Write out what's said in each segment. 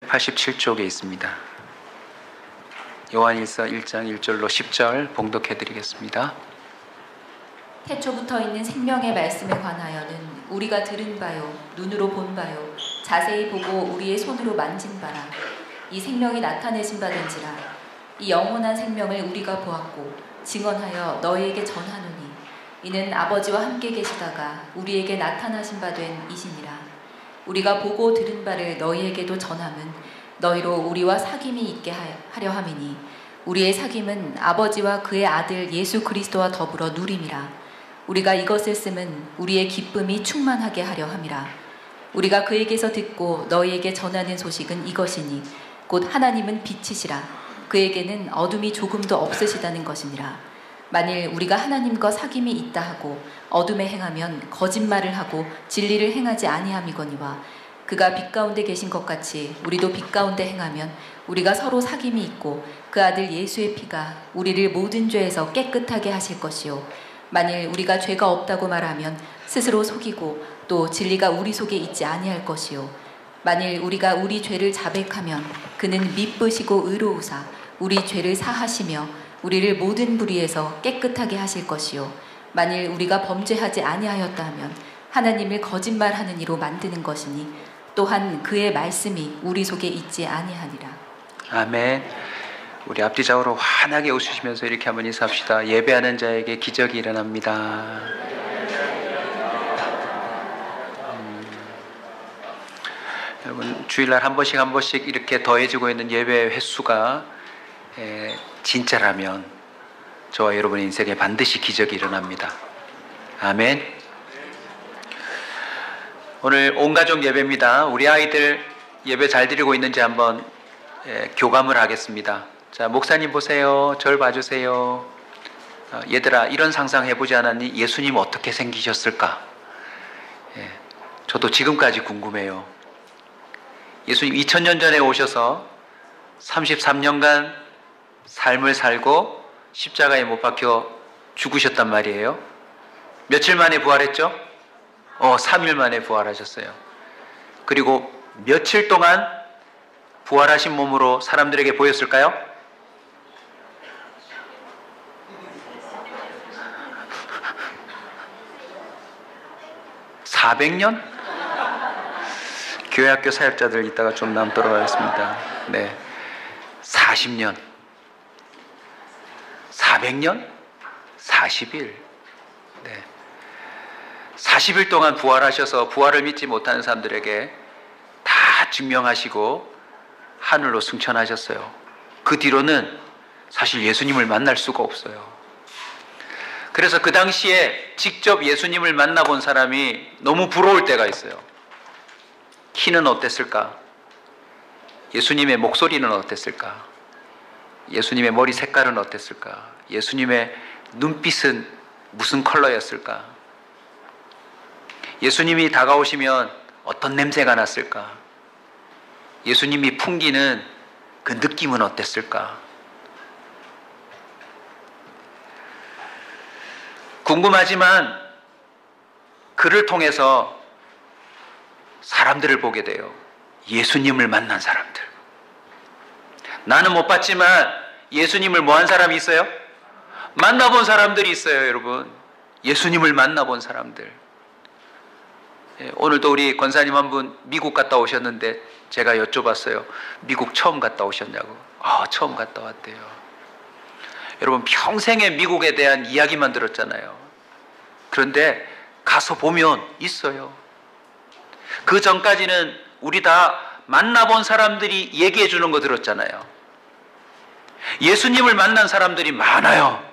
287쪽에 있습니다. 요한일서 1장 1절로 10절 봉독해 드리겠습니다. 태초부터 있는 생명의 말씀에 관하여는 우리가 들은 바요, 눈으로 본 바요, 자세히 보고 우리의 손으로 만진 바라. 이 생명이 나타내신 바된지라. 이 영원한 생명을 우리가 보았고 증언하여 너희에게 전하노니 이는 아버지와 함께 계시다가 우리에게 나타나신 바 된 이시니라. 우리가 보고 들은 바를 너희에게도 전함은 너희로 우리와 사귐이 있게 하려 함이니 우리의 사귐은 아버지와 그의 아들 예수 그리스도와 더불어 누림이라. 우리가 이것을 쓰면 우리의 기쁨이 충만하게 하려 함이라. 우리가 그에게서 듣고 너희에게 전하는 소식은 이것이니 곧 하나님은 빛이시라. 그에게는 어둠이 조금도 없으시다는 것이니라. 만일 우리가 하나님과 사귐이 있다 하고 어둠에 행하면 거짓말을 하고 진리를 행하지 아니함이거니와 그가 빛 가운데 계신 것 같이 우리도 빛 가운데 행하면 우리가 서로 사귐이 있고 그 아들 예수의 피가 우리를 모든 죄에서 깨끗하게 하실 것이요 만일 우리가 죄가 없다고 말하면 스스로 속이고 또 진리가 우리 속에 있지 아니할 것이요 만일 우리가 우리 죄를 자백하면 그는 미쁘시고 의로우사 우리 죄를 사하시며 우리를 모든 불의에서 깨끗하게 하실 것이요 만일 우리가 범죄하지 아니하였다 하면 하나님을 거짓말하는 이로 만드는 것이니 또한 그의 말씀이 우리 속에 있지 아니하니라. 아멘. 우리 앞뒤 좌우로 환하게 웃으시면서 이렇게 한번 인사합시다. 예배하는 자에게 기적이 일어납니다. 여러분 주일날 한 번씩 이렇게 더해지고 있는 예배 횟수가 진짜라면 저와 여러분의 인생에 반드시 기적이 일어납니다. 아멘. 오늘 온 가족 예배입니다. 우리 아이들 예배 잘 드리고 있는지 한번 교감을 하겠습니다. 자, 목사님 보세요. 절 봐주세요. 얘들아, 이런 상상 해보지 않았니? 예수님 어떻게 생기셨을까? 저도 지금까지 궁금해요. 예수님 2000년 전에 오셔서 33년간 삶을 살고 십자가에 못 박혀 죽으셨단 말이에요. 며칠 만에 부활했죠? 3일 만에 부활하셨어요. 그리고 며칠 동안 부활하신 몸으로 사람들에게 보였을까요? 400년? 교회학교 사역자들 이따가 좀 남도록 하겠습니다. 네, 40년, 400년, 40일. 네, 40일 동안 부활하셔서 부활을 믿지 못하는 사람들에게 다 증명하시고 하늘로 승천하셨어요. 그 뒤로는 사실 예수님을 만날 수가 없어요. 그래서 그 당시에 직접 예수님을 만나본 사람이 너무 부러울 때가 있어요. 키는 어땠을까? 예수님의 목소리는 어땠을까? 예수님의 머리 색깔은 어땠을까? 예수님의 눈빛은 무슨 컬러였을까? 예수님이 다가오시면 어떤 냄새가 났을까? 예수님이 풍기는 그 느낌은 어땠을까? 궁금하지만 그를 통해서 사람들을 보게 돼요. 예수님을 만난 사람들. 나는 못 봤지만 예수님을 뭐 한 사람이 있어요? 만나본 사람들이 있어요, 여러분. 예수님을 만나본 사람들. 오늘도 우리 권사님 한 분 미국 갔다 오셨는데 제가 여쭤봤어요. 미국 처음 갔다 오셨냐고. 처음 갔다 왔대요. 여러분, 평생에 미국에 대한 이야기만 들었잖아요. 그런데 가서 보면 있어요. 그 전까지는 우리 다 만나본 사람들이 얘기해 주는 거 들었잖아요. 예수님을 만난 사람들이 많아요.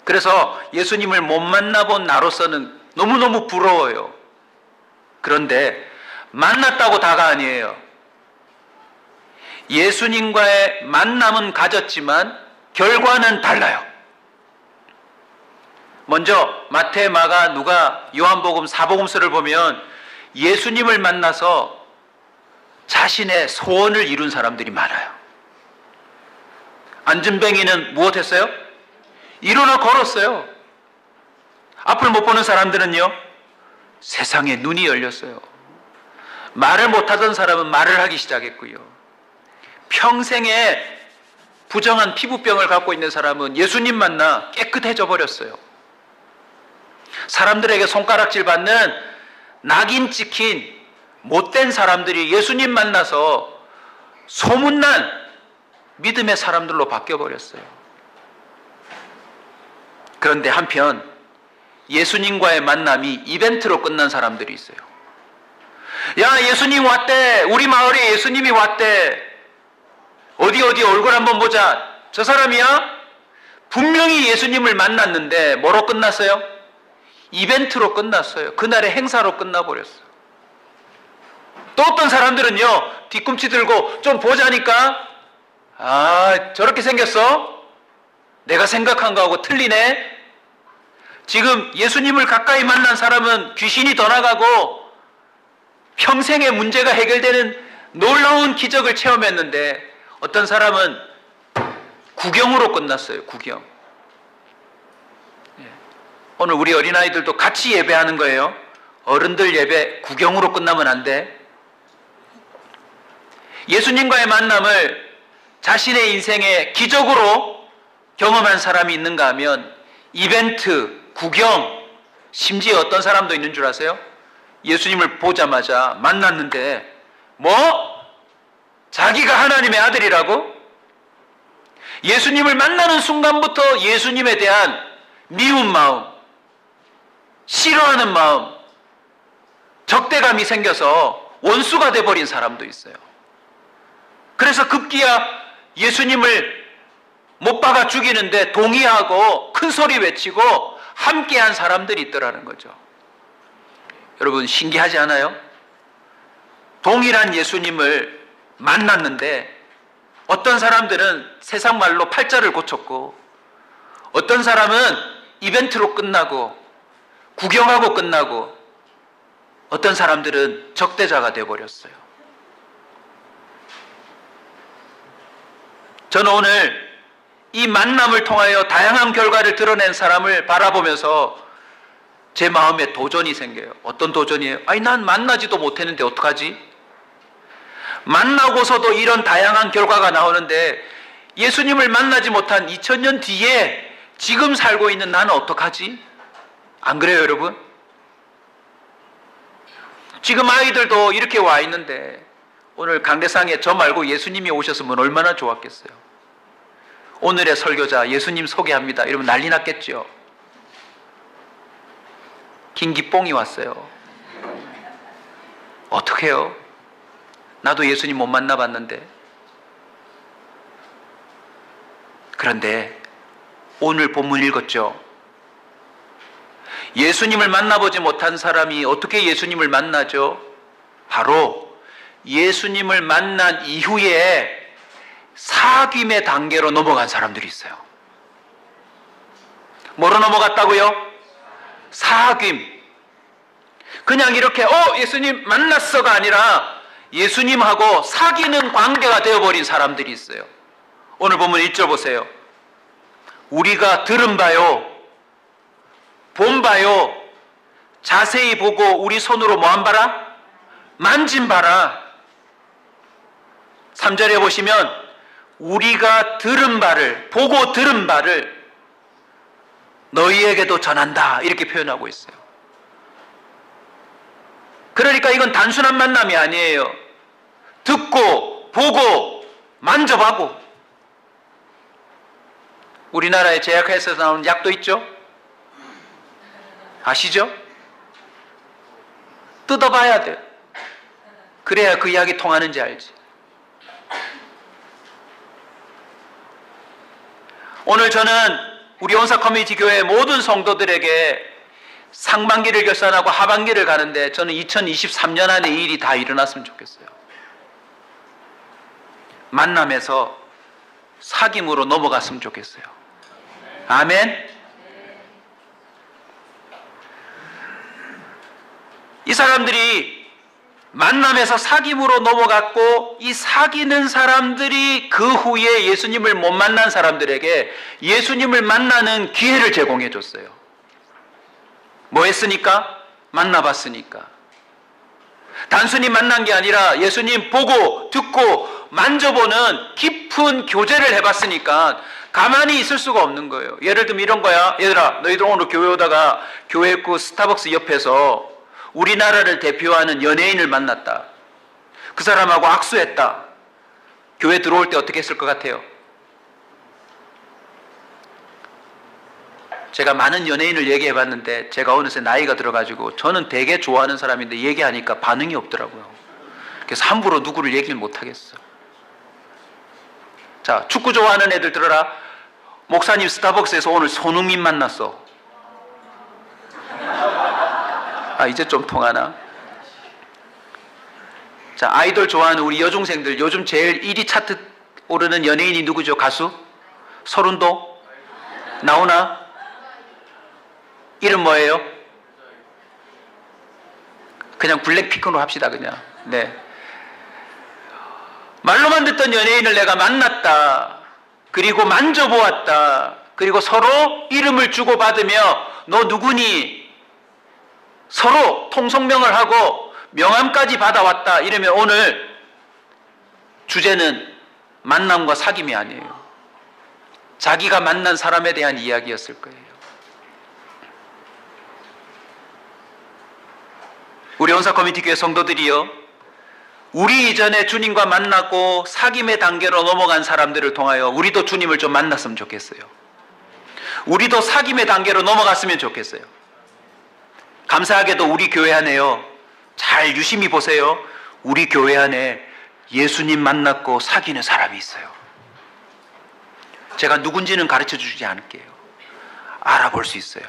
그래서 예수님을 못 만나본 나로서는 너무너무 부러워요. 그런데 만났다고 다가 아니에요. 예수님과의 만남은 가졌지만 결과는 달라요. 먼저 마태, 마가, 누가, 요한복음, 사복음서를 보면 예수님을 만나서 자신의 소원을 이룬 사람들이 많아요. 안진뱅이는 무엇했어요? 일어나 걸었어요. 앞을 못 보는 사람들은요, 세상에 눈이 열렸어요. 말을 못하던 사람은 말을 하기 시작했고요. 평생에 부정한 피부병을 갖고 있는 사람은 예수님 만나 깨끗해져 버렸어요. 사람들에게 손가락질 받는 낙인 찍힌 못된 사람들이 예수님 만나서 소문난 믿음의 사람들로 바뀌어 버렸어요. 그런데 한편 예수님과의 만남이 이벤트로 끝난 사람들이 있어요. 야, 예수님 왔대. 우리 마을에 예수님이 왔대. 어디 얼굴 한번 보자. 저 사람이야? 분명히 예수님을 만났는데 뭐로 끝났어요? 이벤트로 끝났어요. 그날의 행사로 끝나버렸어요. 또 어떤 사람들은요, 뒤꿈치 들고 좀 보자니까, 아, 저렇게 생겼어? 내가 생각한 거하고 틀리네? 지금 예수님을 가까이 만난 사람은 귀신이 떠나가고 평생의 문제가 해결되는 놀라운 기적을 체험했는데, 어떤 사람은 구경으로 끝났어요. 구경. 오늘 우리 어린아이들도 같이 예배하는 거예요. 어른들 예배 구경으로 끝나면 안 돼. 예수님과의 만남을 자신의 인생의 기적으로 경험한 사람이 있는가 하면 이벤트, 구경, 심지어 어떤 사람도 있는 줄 아세요? 예수님을 보자마자 만났는데 뭐? 자기가 하나님의 아들이라고? 예수님을 만나는 순간부터 예수님에 대한 미운 마음, 싫어하는 마음, 적대감이 생겨서 원수가 돼버린 사람도 있어요. 그래서 급기야 예수님을 못 박아 죽이는데 동의하고 큰 소리 외치고 함께한 사람들이 있더라는 거죠. 여러분, 신기하지 않아요? 동일한 예수님을 만났는데 어떤 사람들은 세상 말로 팔자를 고쳤고, 어떤 사람은 이벤트로 끝나고 구경하고 끝나고, 어떤 사람들은 적대자가 되어버렸어요. 저는 오늘 이 만남을 통하여 다양한 결과를 드러낸 사람을 바라보면서 제 마음에 도전이 생겨요. 어떤 도전이에요? 아니, 난 만나지도 못했는데 어떡하지? 만나고서도 이런 다양한 결과가 나오는데 예수님을 만나지 못한 2000년 뒤에 지금 살고 있는 나는 어떡하지? 안 그래요, 여러분? 지금 아이들도 이렇게 와 있는데 오늘 강대상에 저 말고 예수님이 오셨으면 얼마나 좋았겠어요. 오늘의 설교자 예수님 소개합니다 이러면 난리 났겠죠. 김기뽕이 왔어요. 어떡해요? 나도 예수님 못 만나봤는데. 그런데 오늘 본문 읽었죠? 예수님을 만나보지 못한 사람이 어떻게 예수님을 만나죠? 바로 예수님을 만난 이후에 사귐의 단계로 넘어간 사람들이 있어요. 뭐로 넘어갔다고요? 사귐. 그냥 이렇게 예수님 만났어가 아니라 예수님하고 사귀는 관계가 되어버린 사람들이 있어요. 오늘 본문 1절 보세요. 우리가 들은 바요, 본 바요, 자세히 보고 우리 손으로 뭐한 바라? 만진 바라. 3절에 보시면 우리가 들은 바를, 보고 들은 바를 너희에게도 전한다 이렇게 표현하고 있어요. 그러니까 이건 단순한 만남이 아니에요. 듣고 보고 만져봐고. 우리나라의 제약회사에서 나오는 약도 있죠? 아시죠? 뜯어봐야 돼요. 그래야 그 약이 통하는지 알지. 오늘 저는 우리 온사 커뮤니티 교회 모든 성도들에게 상반기를 결산하고 하반기를 가는데 저는 2023년 안에 이 일이 다 일어났으면 좋겠어요. 만남에서 사귐으로 넘어갔으면 좋겠어요. 아멘. 이 사람들이 만남에서 사귐으로 넘어갔고, 이 사귀는 사람들이 그 후에 예수님을 못 만난 사람들에게 예수님을 만나는 기회를 제공해 줬어요. 뭐 했으니까? 만나봤으니까. 단순히 만난 게 아니라 예수님 보고 듣고 만져보는 깊은 교제를 해봤으니까 가만히 있을 수가 없는 거예요. 예를 들면 이런 거야. 얘들아, 너희들 오늘 교회 오다가 교회 그 스타벅스 옆에서 우리나라를 대표하는 연예인을 만났다. 그 사람하고 악수했다. 교회 들어올 때 어떻게 했을 것 같아요? 제가 많은 연예인을 얘기해봤는데 제가 어느새 나이가 들어가지고 저는 되게 좋아하는 사람인데 얘기하니까 반응이 없더라고요. 그래서 함부로 누구를 얘기를 못하겠어. 자, 축구 좋아하는 애들 들어라. 목사님 스타벅스에서 오늘 손흥민 만났어. 아, 이제 좀 통하나? 자, 아이돌 좋아하는 우리 여중생들, 요즘 제일 1위 차트 오르는 연예인이 누구죠? 가수? 서른도? 나오나? 이름 뭐예요? 그냥 블랙핑크로 합시다, 그냥. 네. 말로만 듣던 연예인을 내가 만났다. 그리고 만져보았다. 그리고 서로 이름을 주고받으며 너 누구니? 서로 통성명을 하고 명함까지 받아왔다. 이러면 오늘 주제는 만남과 사귐이 아니에요. 자기가 만난 사람에 대한 이야기였을 거예요. 우리 온사 커뮤니티 교회 성도들이요, 우리 이전에 주님과 만났고 사귐의 단계로 넘어간 사람들을 통하여 우리도 주님을 좀 만났으면 좋겠어요. 우리도 사귐의 단계로 넘어갔으면 좋겠어요. 감사하게도 우리 교회 안에요, 잘 유심히 보세요. 우리 교회 안에 예수님 만났고 사귀는 사람이 있어요. 제가 누군지는 가르쳐 주지 않을게요. 알아볼 수 있어요.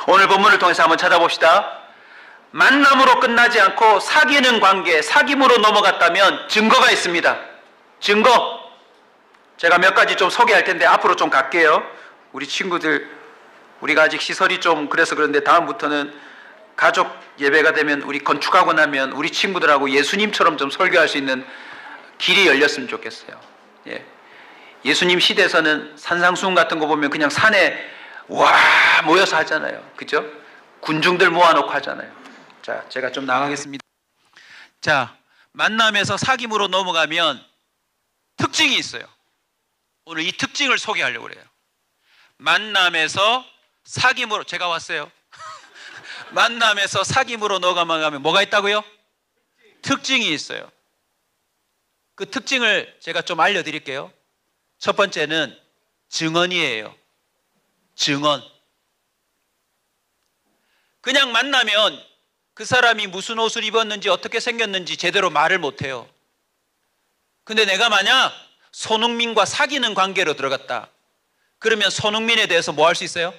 오늘 본문을 통해서 한번 찾아봅시다. 만남으로 끝나지 않고 사귀는 관계, 사귐으로 넘어갔다면 증거가 있습니다. 증거. 제가 몇 가지 좀 소개할 텐데 앞으로 좀 갈게요. 우리 친구들, 우리가 아직 시설이 좀 그래서 그런데 다음부터는 가족 예배가 되면 우리 건축하고 나면 우리 친구들하고 예수님처럼 좀 설교할 수 있는 길이 열렸으면 좋겠어요. 예. 예수님 시대에서는 산상수훈 같은 거 보면 그냥 산에 와 모여서 하잖아요. 그죠? 군중들 모아놓고 하잖아요. 자, 제가 좀 나가겠습니다. 자, 만남에서 사귐으로 넘어가면 특징이 있어요. 오늘 이 특징을 소개하려고 그래요. 만남에서 사귐으로, 제가 왔어요. 만남에서 사귐으로 넘어가면 뭐가 있다고요? 특징이 있어요. 그 특징을 제가 좀 알려드릴게요. 첫 번째는 증언이에요. 증언. 그냥 만나면 그 사람이 무슨 옷을 입었는지 어떻게 생겼는지 제대로 말을 못해요. 근데 내가 만약 손흥민과 사귀는 관계로 들어갔다. 그러면 손흥민에 대해서 뭐 할 수 있어요?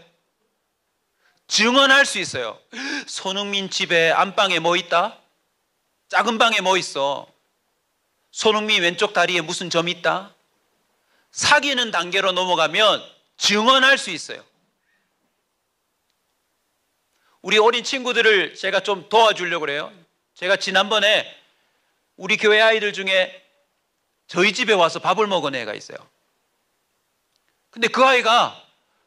증언할 수 있어요. 손흥민 집에 안방에 뭐 있다? 작은 방에 뭐 있어? 손흥민 왼쪽 다리에 무슨 점이 있다? 사귀는 단계로 넘어가면 증언할 수 있어요. 우리 어린 친구들을 제가 좀 도와주려고 그래요. 제가 지난번에 우리 교회 아이들 중에 저희 집에 와서 밥을 먹은 애가 있어요. 근데 그 아이가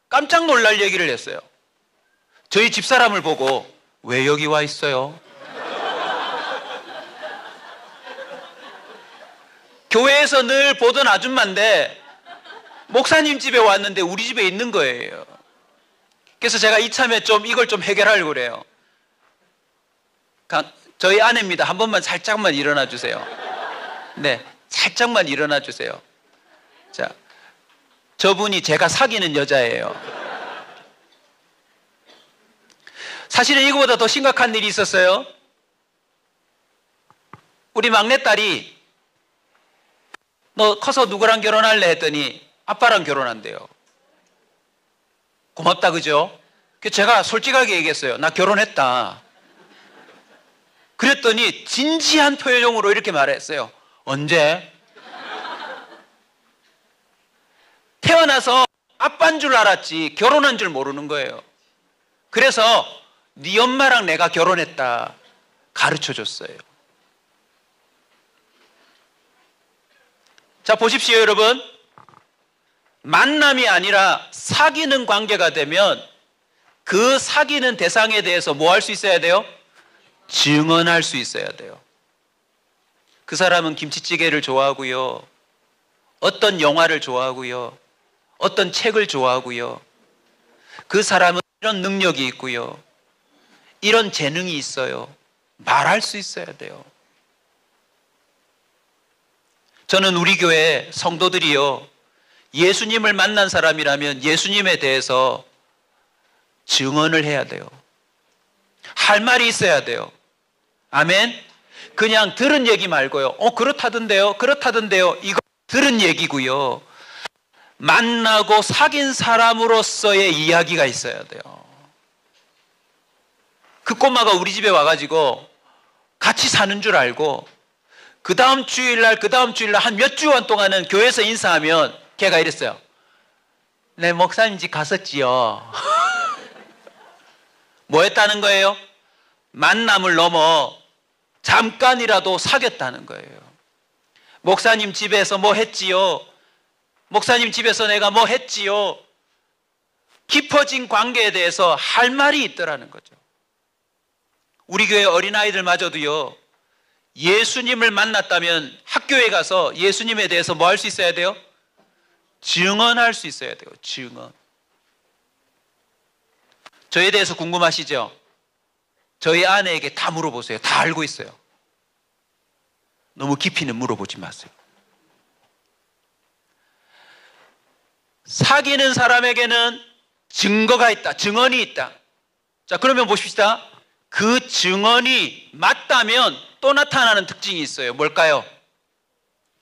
깜짝 놀랄 얘기를 했어요. 저희 집사람을 보고 왜 여기 와 있어요? 교회에서 늘 보던 아줌마인데 목사님 집에 왔는데 우리 집에 있는 거예요. 그래서 제가 이참에 좀 이걸 좀 해결하려고 그래요. 저희 아내입니다. 한 번만 살짝만 일어나 주세요. 네, 살짝만 일어나 주세요. 자, 저분이 제가 사귀는 여자예요. 사실은 이거보다 더 심각한 일이 있었어요. 우리 막내딸이 너 커서 누구랑 결혼할래 했더니 아빠랑 결혼한대요. 고맙다, 그죠? 제가 솔직하게 얘기했어요. 나 결혼했다. 그랬더니 진지한 표정으로 이렇게 말했어요. 언제? 태어나서 아빠인 줄 알았지 결혼한 줄 모르는 거예요. 그래서 네 엄마랑 내가 결혼했다 가르쳐 줬어요. 자, 보십시오, 여러분. 만남이 아니라 사귀는 관계가 되면 그 사귀는 대상에 대해서 뭐 할 수 있어야 돼요? 증언할 수 있어야 돼요. 그 사람은 김치찌개를 좋아하고요. 어떤 영화를 좋아하고요. 어떤 책을 좋아하고요. 그 사람은 이런 능력이 있고요. 이런 재능이 있어요. 말할 수 있어야 돼요. 저는 우리 교회 성도들이요. 예수님을 만난 사람이라면 예수님에 대해서 증언을 해야 돼요. 할 말이 있어야 돼요. 아멘? 그냥 들은 얘기 말고요. 그렇다던데요. 그렇다던데요. 이거 들은 얘기고요. 만나고 사귄 사람으로서의 이야기가 있어야 돼요. 그 꼬마가 우리 집에 와가지고 같이 사는 줄 알고 그 다음 주일날 한 몇 주간 동안은 교회에서 인사하면 걔가 이랬어요. 네, 목사님 집 갔었지요. 뭐 했다는 거예요? 만남을 넘어 잠깐이라도 사귀었다는 거예요. 목사님 집에서 뭐 했지요? 목사님 집에서 내가 뭐 했지요? 깊어진 관계에 대해서 할 말이 있더라는 거죠. 우리 교회 어린아이들마저도요. 예수님을 만났다면 학교에 가서 예수님에 대해서 뭐 할 수 있어야 돼요? 증언할 수 있어야 돼요. 증언. 저에 대해서 궁금하시죠? 저희 아내에게 다 물어보세요. 다 알고 있어요. 너무 깊이는 물어보지 마세요. 사귀는 사람에게는 증거가 있다. 증언이 있다. 자, 그러면 보십시다. 그 증언이 맞다면 또 나타나는 특징이 있어요. 뭘까요?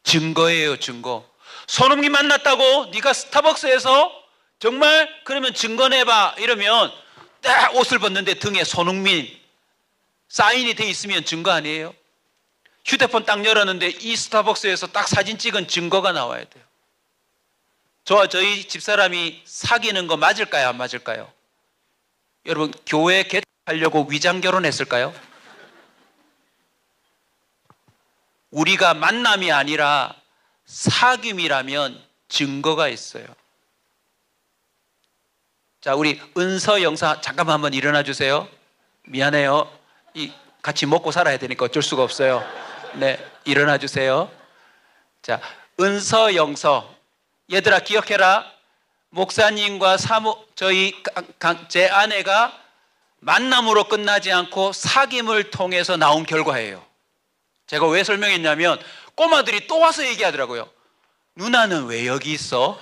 증거예요. 증거. 손흥민 만났다고 네가 스타벅스에서 정말 그러면 증거 내봐 이러면 딱 옷을 벗는데 등에 손흥민 사인이 돼 있으면 증거 아니에요? 휴대폰 딱 열었는데 이 스타벅스에서 딱 사진 찍은 증거가 나와야 돼요. 저와 저희 집사람이 사귀는 거 맞을까요? 안 맞을까요? 여러분 교회 개척하려고 위장 결혼했을까요? 우리가 만남이 아니라 사귐이라면 증거가 있어요. 자, 우리 은서 영사 잠깐만 한번 일어나 주세요. 미안해요. 같이 먹고 살아야 되니까 어쩔 수가 없어요. 네, 일어나 주세요. 자, 은서 영서. 얘들아 기억해라. 목사님과 제 아내가 만남으로 끝나지 않고 사귐을 통해서 나온 결과예요. 제가 왜 설명했냐면 꼬마들이 또 와서 얘기하더라고요. 누나는 왜 여기 있어?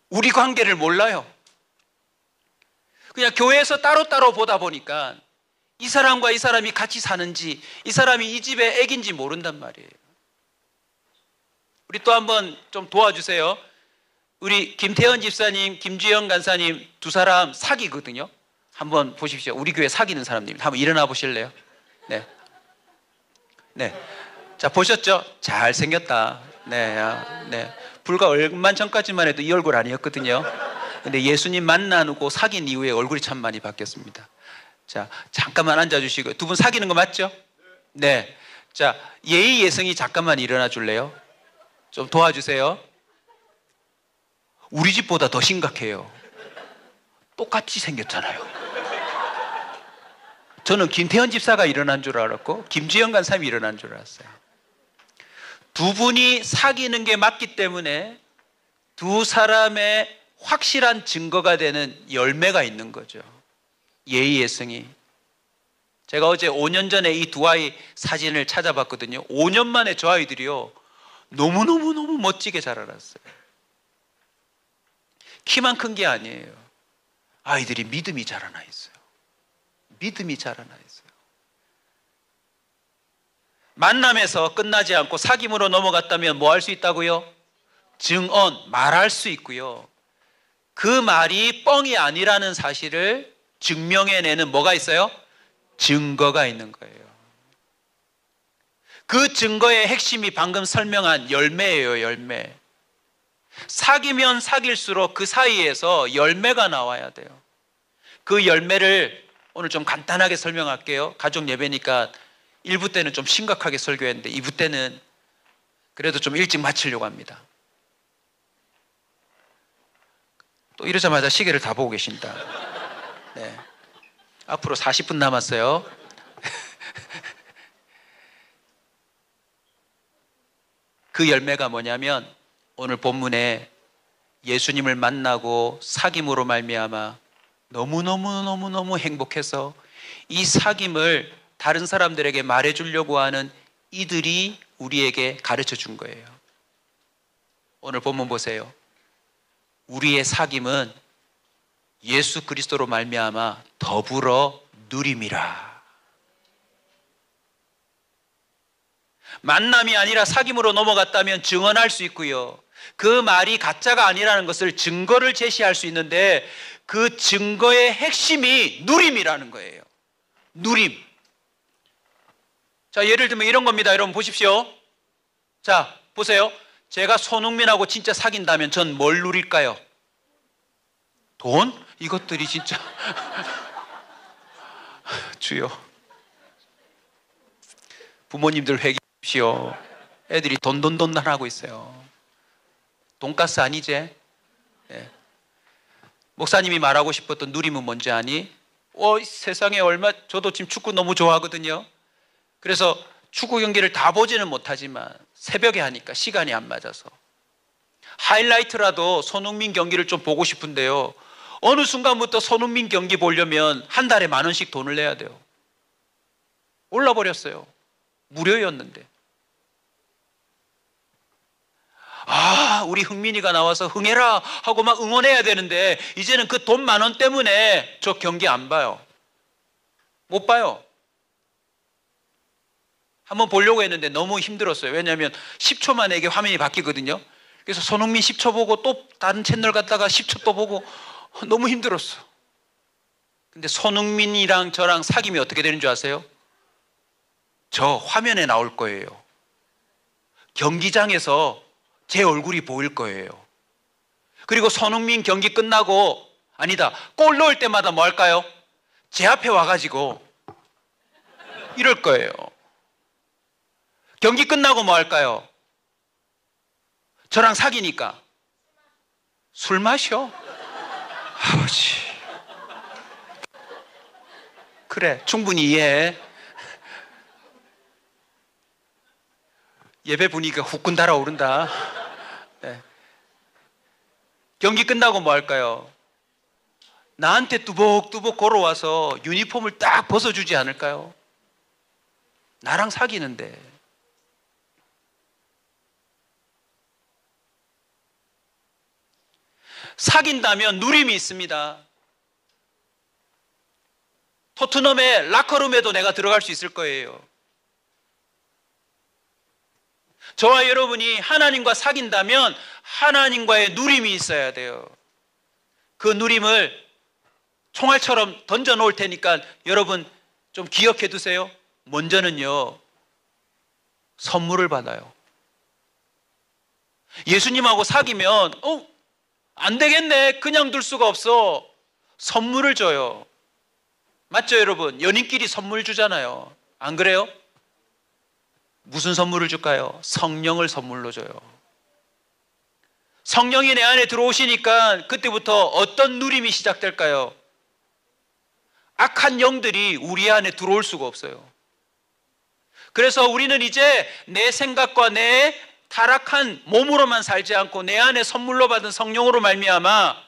우리 관계를 몰라요. 그냥 교회에서 따로따로 보다 보니까 이 사람과 이 사람이 같이 사는지 이 사람이 이 집의 애기인지 모른단 말이에요. 우리 또 한번 좀 도와주세요. 우리 김태현 집사님, 김주영 간사님 두 사람 사귀거든요. 한번 보십시오. 우리 교회 사귀는 사람들 한번 일어나 보실래요? 네. 네. 자, 보셨죠? 잘생겼다. 네. 네. 불과 얼마 전까지만 해도 이 얼굴 아니었거든요. 근데 예수님 만나고 사귄 이후에 얼굴이 참 많이 바뀌었습니다. 자, 잠깐만 앉아주시고. 두 분 사귀는 거 맞죠? 네. 자, 예의 예성이 잠깐만 일어나 줄래요? 좀 도와주세요. 우리 집보다 더 심각해요. 똑같이 생겼잖아요. 저는 김태현 집사가 일어난 줄 알았고 김주영 간사님이 일어난 줄 알았어요. 두 분이 사귀는 게 맞기 때문에 두 사람의 확실한 증거가 되는 열매가 있는 거죠. 예의 예성이. 제가 어제 5년 전에 이 두 아이 사진을 찾아봤거든요. 5년 만에 저 아이들이요 너무너무 멋지게 자라났어요. 키만 큰 게 아니에요. 아이들이 믿음이 자라나 있어요. 믿음이 자라나 있어요. 만남에서 끝나지 않고 사귐으로 넘어갔다면 뭐 할 수 있다고요? 증언, 말할 수 있고요. 그 말이 뻥이 아니라는 사실을 증명해내는 뭐가 있어요? 증거가 있는 거예요. 그 증거의 핵심이 방금 설명한 열매예요. 열매. 사귀면 사귈수록 그 사이에서 열매가 나와야 돼요. 그 열매를 오늘 좀 간단하게 설명할게요. 가족 예배니까 1부 때는 좀 심각하게 설교했는데 2부 때는 그래도 좀 일찍 마치려고 합니다. 또 이러자마자 시계를 다 보고 계신다. 네. 앞으로 40분 남았어요. 그 열매가 뭐냐면 오늘 본문에 예수님을 만나고 사귐으로 말미암아 너무너무 행복해서 이 사귐을 다른 사람들에게 말해주려고 하는 이들이 우리에게 가르쳐 준 거예요. 오늘 본문 보세요. 우리의 사귐은 예수 그리스도로 말미암아 더불어 누림이라. 만남이 아니라 사귐으로 넘어갔다면 증언할 수 있고요. 그 말이 가짜가 아니라는 것을 증거를 제시할 수 있는데 그 증거의 핵심이 누림이라는 거예요. 누림. 자, 예를 들면 이런 겁니다. 여러분 보십시오. 자, 보세요. 제가 손흥민하고 진짜 사귄다면 전 뭘 누릴까요? 돈? 이것들이 진짜 주여, 부모님들 회개하십시오. 애들이 돈 하고 있어요. 돈가스 아니지? 네. 목사님이 말하고 싶었던 누림은 뭔지 아니? 세상에 얼마, 저도 지금 축구 너무 좋아하거든요. 그래서 축구 경기를 다 보지는 못하지만 새벽에 하니까 시간이 안 맞아서 하이라이트라도 손흥민 경기를 좀 보고 싶은데요. 어느 순간부터 손흥민 경기 보려면 한 달에 10,000원씩 돈을 내야 돼요. 올라버렸어요. 무료였는데. 우리 흥민이가 나와서 흥해라 하고 막 응원해야 되는데 이제는 그 돈 10,000원 때문에 저 경기 안 봐요. 못 봐요. 한번 보려고 했는데 너무 힘들었어요. 왜냐하면 10초 만에 이게 화면이 바뀌거든요. 그래서 손흥민 10초 보고 또 다른 채널 갔다가 10초 또 보고 너무 힘들었어. 근데 손흥민이랑 저랑 사귐이 어떻게 되는 줄 아세요? 저 화면에 나올 거예요. 경기장에서 제 얼굴이 보일 거예요. 그리고 손흥민 경기 끝나고, 아니다, 골 넣을 때마다 뭐 할까요? 제 앞에 와가지고 이럴 거예요. 경기 끝나고 뭐 할까요? 저랑 사귀니까 술 마셔. 아버지, 그래, 충분히 이해해. 예배 분위기가 후끈 달아오른다. 네. 경기 끝나고 뭐 할까요? 나한테 뚜벅뚜벅 걸어와서 유니폼을 딱 벗어주지 않을까요? 나랑 사귀는데. 사귄다면 누림이 있습니다. 토트넘의 라커룸에도 내가 들어갈 수 있을 거예요. 저와 여러분이 하나님과 사귄다면 하나님과의 누림이 있어야 돼요. 그 누림을 총알처럼 던져 놓을 테니까 여러분 좀 기억해 두세요. 먼저는요, 선물을 받아요. 예수님하고 사귀면 안 되겠네, 그냥 둘 수가 없어. 선물을 줘요. 맞죠, 여러분? 연인끼리 선물 주잖아요. 안 그래요? 무슨 선물을 줄까요? 성령을 선물로 줘요. 성령이 내 안에 들어오시니까 그때부터 어떤 누림이 시작될까요? 악한 영들이 우리 안에 들어올 수가 없어요. 그래서 우리는 이제 내 생각과 내 타락한 몸으로만 살지 않고 내 안에 선물로 받은 성령으로 말미암아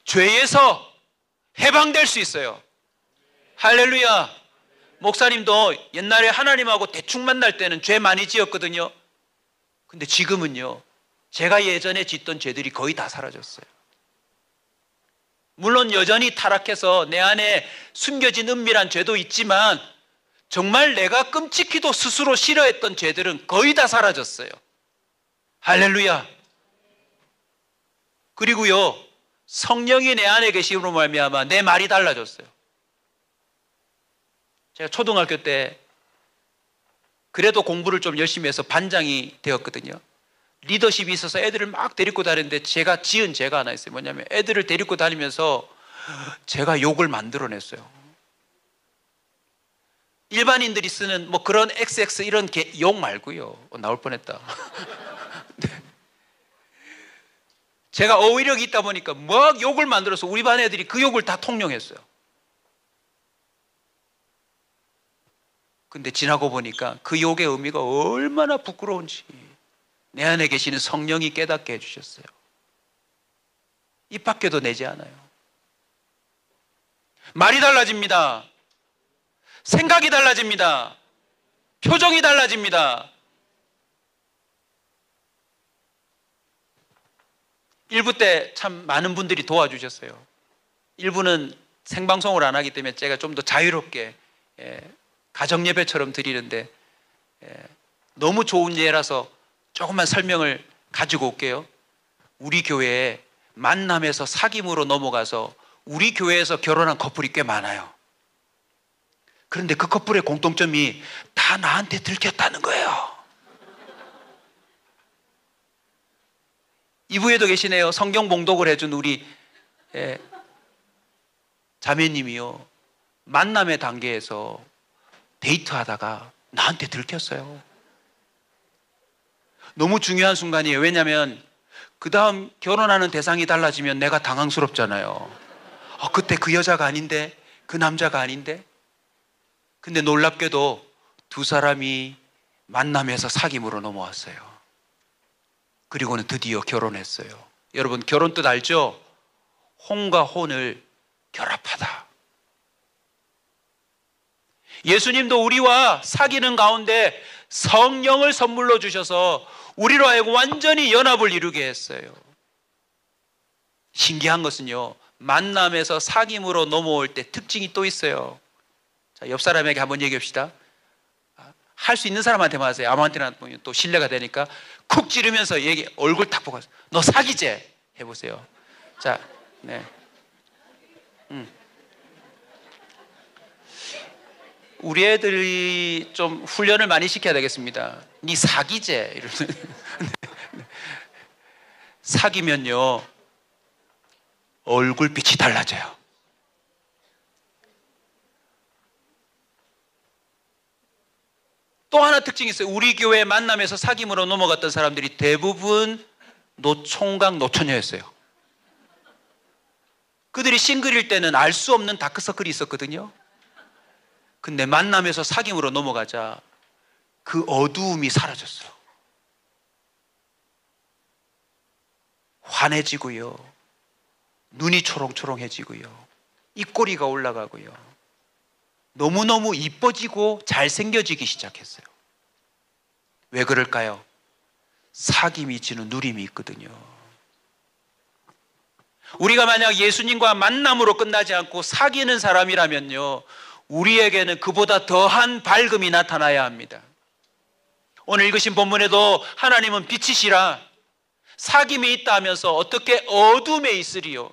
죄에서 해방될 수 있어요. 할렐루야. 목사님도 옛날에 하나님하고 대충 만날 때는 죄 많이 지었거든요. 근데 지금은요, 제가 예전에 짓던 죄들이 거의 다 사라졌어요. 물론 여전히 타락해서 내 안에 숨겨진 은밀한 죄도 있지만 정말 내가 끔찍히도 스스로 싫어했던 죄들은 거의 다 사라졌어요. 할렐루야. 그리고요, 성령이 내 안에 계심으로 말미암아 내 말이 달라졌어요. 제가 초등학교 때 그래도 공부를 좀 열심히 해서 반장이 되었거든요. 리더십이 있어서 애들을 막 데리고 다니는데 제가 지은 죄가 하나 있어요. 뭐냐면 애들을 데리고 다니면서 제가 욕을 만들어냈어요. 일반인들이 쓰는 뭐 그런 XX 이런 욕 말고요. 나올 뻔했다. 제가 어휘력이 있다 보니까 막 욕을 만들어서 우리 반 애들이 그 욕을 다 통용했어요. 근데 지나고 보니까 그 욕의 의미가 얼마나 부끄러운지 내 안에 계시는 성령이 깨닫게 해주셨어요. 입 밖에도 내지 않아요. 말이 달라집니다. 생각이 달라집니다. 표정이 달라집니다. 일부 때 참 많은 분들이 도와주셨어요. 일부는 생방송을 안 하기 때문에 제가 좀 더 자유롭게 가정예배처럼 드리는데 너무 좋은 예라서 조금만 설명을 가지고 올게요. 우리 교회에 만남에서 사귐으로 넘어가서 우리 교회에서 결혼한 커플이 꽤 많아요. 그런데 그 커플의 공통점이 다 나한테 들켰다는 거예요. 이부에도 계시네요. 성경 봉독을 해준 우리 자매님이요, 만남의 단계에서 데이트하다가 나한테 들켰어요. 너무 중요한 순간이에요. 왜냐하면 그 다음 결혼하는 대상이 달라지면 내가 당황스럽잖아요. 그때 그 여자가 아닌데, 그 남자가 아닌데. 근데 놀랍게도 두 사람이 만남에서 사귐으로 넘어왔어요. 그리고는 드디어 결혼했어요. 여러분, 결혼 뜻 알죠? 혼과 혼을 결합하다. 예수님도 우리와 사귀는 가운데 성령을 선물로 주셔서 우리로 하여금 완전히 연합을 이루게 했어요. 신기한 것은요, 만남에서 사귐으로 넘어올 때 특징이 또 있어요. 자, 옆 사람에게 한번 얘기합시다. 할 수 있는 사람한테만 하세요. 아무한테나 보면 또 신뢰가 되니까 쿡 찌르면서 얼굴 탁 보고 너 사귀지? 해보세요. 자, 네. 우리 애들이 좀 훈련을 많이 시켜야 되겠습니다. 니 사귀제 이러면서. 사귀면요 얼굴빛이 달라져요. 또 하나 특징이 있어요. 우리 교회 만남에서 사귐으로 넘어갔던 사람들이 대부분 노총각 노처녀였어요. 그들이 싱글일 때는 알 수 없는 다크서클이 있었거든요. 근데 만남에서 사귐으로 넘어가자 그 어두움이 사라졌어요. 환해지고요, 눈이 초롱초롱해지고요, 입꼬리가 올라가고요, 너무너무 이뻐지고 잘생겨지기 시작했어요. 왜 그럴까요? 사귐이 주는 누림이 있거든요. 우리가 만약 예수님과 만남으로 끝나지 않고 사귀는 사람이라면요, 우리에게는 그보다 더한 밝음이 나타나야 합니다. 오늘 읽으신 본문에도 하나님은 빛이시라, 사귐이 있다 하면서 어떻게 어둠에 있으리요?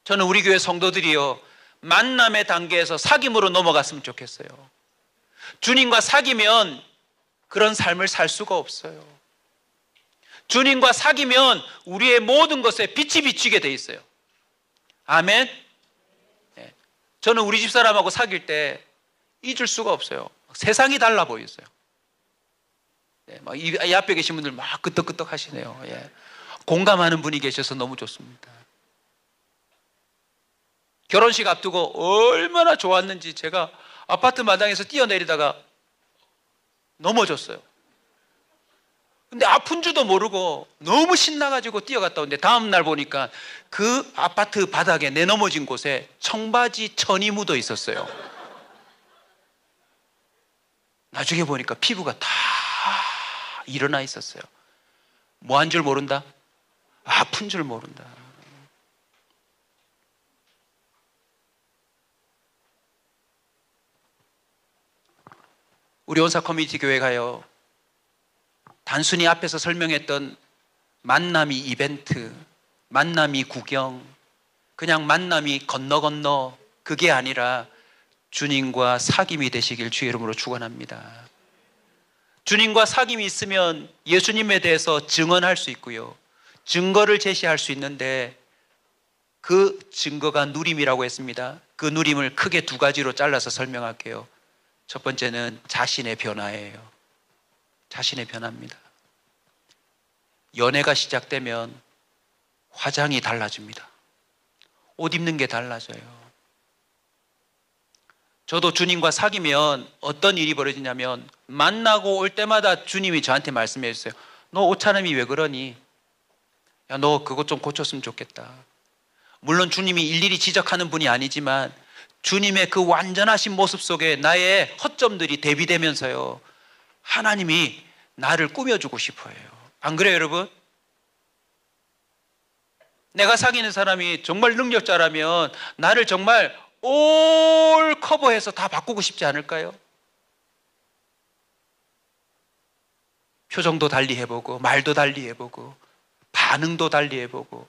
저는 우리 교회 성도들이요, 만남의 단계에서 사귐으로 넘어갔으면 좋겠어요. 주님과 사귀면 그런 삶을 살 수가 없어요. 주님과 사귀면 우리의 모든 것에 빛이 비치게 돼 있어요. 아멘. 네. 저는 우리 집사람하고 사귈 때 잊을 수가 없어요. 세상이 달라 보였어요. 네, 이 앞에 계신 분들 막 끄떡끄떡 하시네요. 예. 공감하는 분이 계셔서 너무 좋습니다. 결혼식 앞두고 얼마나 좋았는지 제가 아파트 마당에서 뛰어내리다가 넘어졌어요. 근데 아픈 줄도 모르고 너무 신나가지고 뛰어갔다 오는데 다음날 보니까 그 아파트 바닥에 내 넘어진 곳에 청바지 천이 묻어 있었어요. 나중에 보니까 피부가 다 일어나 있었어요. 뭐 한 줄 모른다? 아픈 줄 모른다. 우리 온사 커뮤니티 교회 가요, 단순히 앞에서 설명했던 만남이 이벤트, 만남이 구경, 그냥 만남이 건너 그게 아니라 주님과 사귐이 되시길 주의 이름으로 축원합니다. 주님과 사귐이 있으면 예수님에 대해서 증언할 수 있고요, 증거를 제시할 수 있는데 그 증거가 누림이라고 했습니다. 그 누림을 크게 두 가지로 잘라서 설명할게요. 첫 번째는 자신의 변화예요. 자신의 변화입니다. 연애가 시작되면 화장이 달라집니다. 옷 입는 게 달라져요. 저도 주님과 사귀면 어떤 일이 벌어지냐면 만나고 올 때마다 주님이 저한테 말씀해 주세요. 너 옷차림이 왜 그러니? 야, 너 그것 좀 고쳤으면 좋겠다. 물론 주님이 일일이 지적하는 분이 아니지만 주님의 그 완전하신 모습 속에 나의 허점들이 대비되면서요, 하나님이 나를 꾸며주고 싶어요. 안 그래요, 여러분? 내가 사귀는 사람이 정말 능력자라면 나를 정말 올 커버해서 다 바꾸고 싶지 않을까요? 표정도 달리 해보고 말도 달리 해보고 반응도 달리 해보고.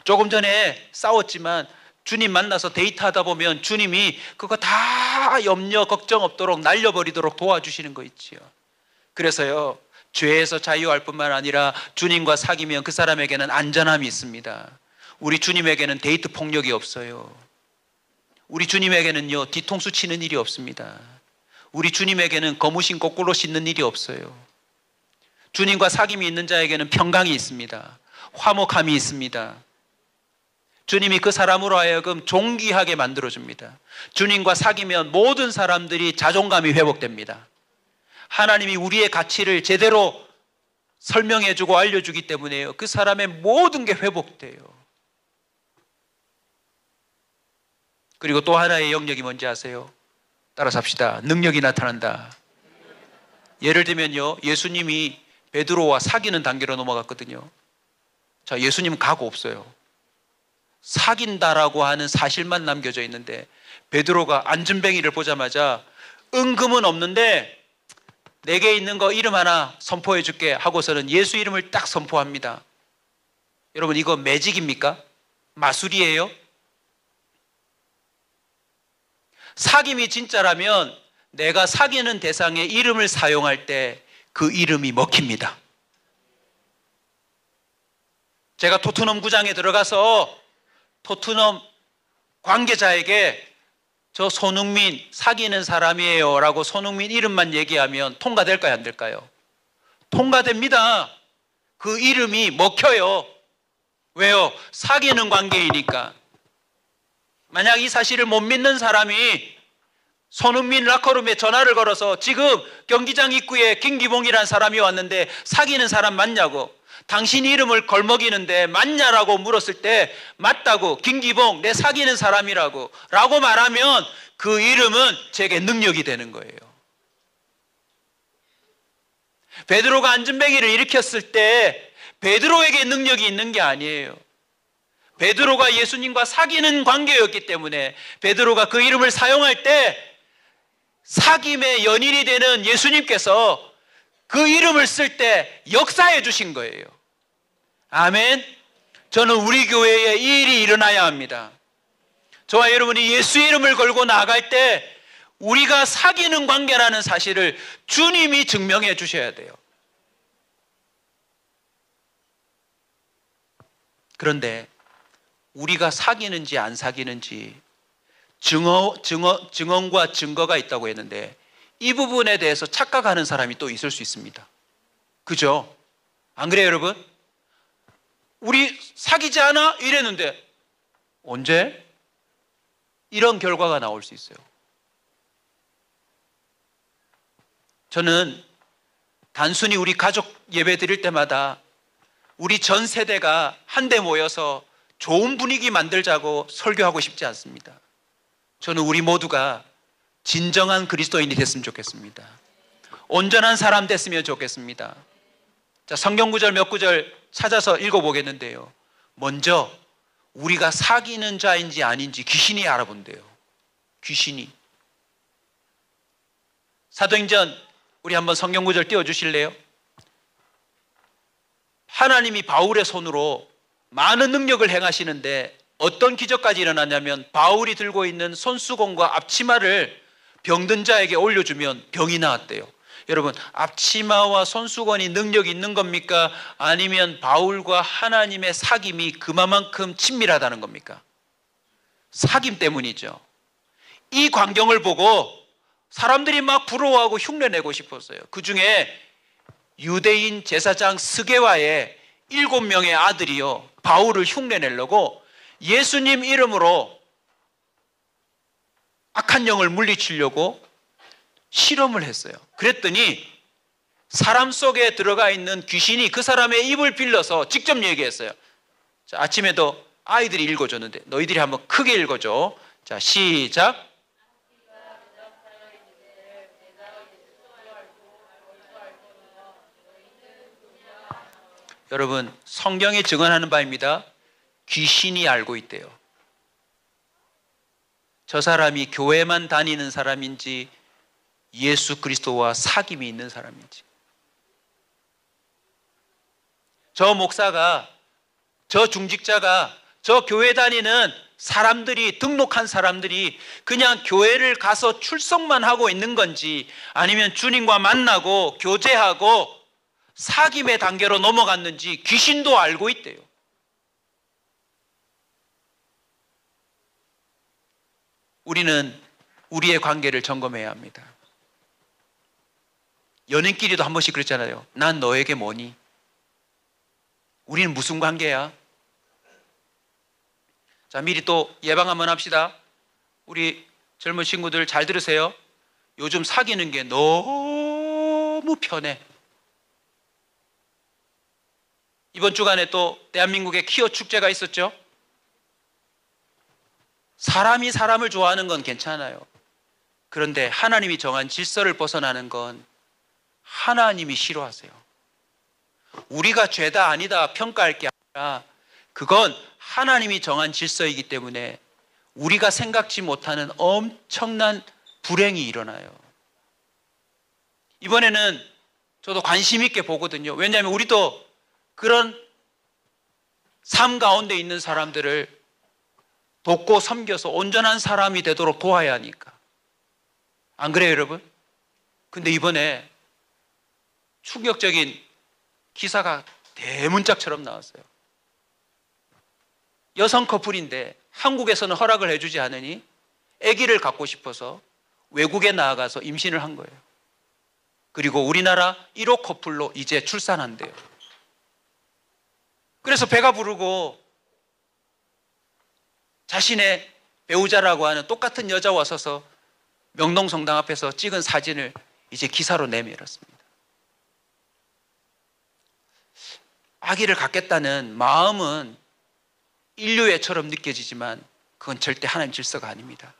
조금 전에 싸웠지만 주님 만나서 데이트하다 보면 주님이 그거 다 염려 걱정 없도록 날려버리도록 도와주시는 거 있지요. 그래서요, 죄에서 자유할 뿐만 아니라 주님과 사귀면 그 사람에게는 안전함이 있습니다. 우리 주님에게는 데이트 폭력이 없어요. 우리 주님에게는요, 뒤통수 치는 일이 없습니다. 우리 주님에게는 거무신 거꾸로 씻는 일이 없어요. 주님과 사귐이 있는 자에게는 평강이 있습니다. 화목함이 있습니다. 주님이 그 사람으로 하여금 존귀하게 만들어줍니다. 주님과 사귀면 모든 사람들이 자존감이 회복됩니다. 하나님이 우리의 가치를 제대로 설명해주고 알려주기 때문에요, 그 사람의 모든 게 회복돼요. 그리고 또 하나의 영역이 뭔지 아세요? 따라서 합시다. 능력이 나타난다. 예를 들면요, 예수님이 베드로와 사귀는 단계로 넘어갔거든요. 자, 예수님은 각오 없어요. 사귄다라고 하는 사실만 남겨져 있는데 베드로가 안전뱅이를 보자마자 은금은 없는데 내게 있는 거 이름 하나 선포해 줄게 하고서는 예수 이름을 딱 선포합니다. 여러분, 이거 매직입니까? 마술이에요? 사귐이 진짜라면 내가 사귀는 대상의 이름을 사용할 때 그 이름이 먹힙니다. 제가 토트넘 구장에 들어가서 토트넘 관계자에게 저 손흥민 사귀는 사람이에요 라고 손흥민 이름만 얘기하면 통과될까요, 안 될까요? 통과됩니다. 그 이름이 먹혀요. 왜요? 사귀는 관계이니까. 만약 이 사실을 못 믿는 사람이 손흥민 라커룸에 전화를 걸어서 지금 경기장 입구에 김기봉이라는 사람이 왔는데 사귀는 사람 맞냐고, 당신 이름을 걸먹이는데 맞냐라고 물었을 때 맞다고, 김기봉 내 사귀는 사람이라고 라고 말하면 그 이름은 제게 능력이 되는 거예요. 베드로가 안전뱅이를 일으켰을 때 베드로에게 능력이 있는 게 아니에요. 베드로가 예수님과 사귀는 관계였기 때문에 베드로가 그 이름을 사용할 때 사귐의 연인이 되는 예수님께서 그 이름을 쓸 때 역사해 주신 거예요. 아멘. 저는 우리 교회에 이 일이 일어나야 합니다. 저와 여러분이 예수 이름을 걸고 나아갈 때 우리가 사귀는 관계라는 사실을 주님이 증명해 주셔야 돼요. 그런데 우리가 사귀는지 안 사귀는지 증언과 증거가 있다고 했는데 이 부분에 대해서 착각하는 사람이 또 있을 수 있습니다. 그죠? 안 그래요, 여러분? 우리 사귀지 않아? 이랬는데 언제? 이런 결과가 나올 수 있어요. 저는 단순히 우리 가족 예배 드릴 때마다 우리 전 세대가 한데 모여서 좋은 분위기 만들자고 설교하고 싶지 않습니다. 저는 우리 모두가 진정한 그리스도인이 됐으면 좋겠습니다. 온전한 사람 됐으면 좋겠습니다. 자, 성경 구절 몇 구절 찾아서 읽어보겠는데요. 먼저 우리가 사귀는 자인지 아닌지 귀신이 알아본대요. 귀신이. 사도행전 우리 한번 성경 구절 띄워주실래요? 하나님이 바울의 손으로 많은 능력을 행하시는데 어떤 기적까지 일어나냐면 바울이 들고 있는 손수건과 앞치마를 병든 자에게 올려주면 병이 나았대요. 여러분, 앞치마와 손수건이 능력이 있는 겁니까? 아니면 바울과 하나님의 사귐이 그만큼 친밀하다는 겁니까? 사귐 때문이죠. 이 광경을 보고 사람들이 막 부러워하고 흉내내고 싶었어요. 그 중에 유대인 제사장 스게와의 7명의 아들이요, 바울을 흉내내려고 예수님 이름으로 악한 영을 물리치려고 실험을 했어요. 그랬더니 사람 속에 들어가 있는 귀신이 그 사람의 입을 빌려서 직접 얘기했어요. 자, 아침에도 아이들이 읽어줬는데 너희들이 한번 크게 읽어줘. 자, 시작. 여러분, 성경이 증언하는 바입니다. 귀신이 알고 있대요. 저 사람이 교회만 다니는 사람인지 예수 그리스도와 사귐이 있는 사람인지, 저 목사가, 저 중직자가, 저 교회 다니는 사람들이, 등록한 사람들이 그냥 교회를 가서 출석만 하고 있는 건지, 아니면 주님과 만나고 교제하고 사귐의 단계로 넘어갔는지 귀신도 알고 있대요. 우리는 우리의 관계를 점검해야 합니다. 연인끼리도 한 번씩 그랬잖아요. 난 너에게 뭐니? 우리는 무슨 관계야? 자, 미리 또 예방 한번 합시다. 우리 젊은 친구들 잘 들으세요. 요즘 사귀는 게 너무 편해. 이번 주간에 또 대한민국에 퀴어 축제가 있었죠. 사람이 사람을 좋아하는 건 괜찮아요. 그런데 하나님이 정한 질서를 벗어나는 건 하나님이 싫어하세요. 우리가 죄다 아니다 평가할 게 아니라 그건 하나님이 정한 질서이기 때문에 우리가 생각지 못하는 엄청난 불행이 일어나요. 이번에는 저도 관심 있게 보거든요. 왜냐하면 우리도 그런 삶 가운데 있는 사람들을 돕고 섬겨서 온전한 사람이 되도록 도와야 하니까. 안 그래요, 여러분? 근데 이번에 충격적인 기사가 대문짝처럼 나왔어요. 여성 커플인데 한국에서는 허락을 해주지 않으니 아기를 갖고 싶어서 외국에 나아가서 임신을 한 거예요. 그리고 우리나라 1호 커플로 이제 출산한대요. 그래서 배가 부르고 자신의 배우자라고 하는 똑같은 여자와 서서 명동성당 앞에서 찍은 사진을 이제 기사로 내밀었습니다. 아기를 갖겠다는 마음은 인류애처럼 느껴지지만 그건 절대 하나님 질서가 아닙니다.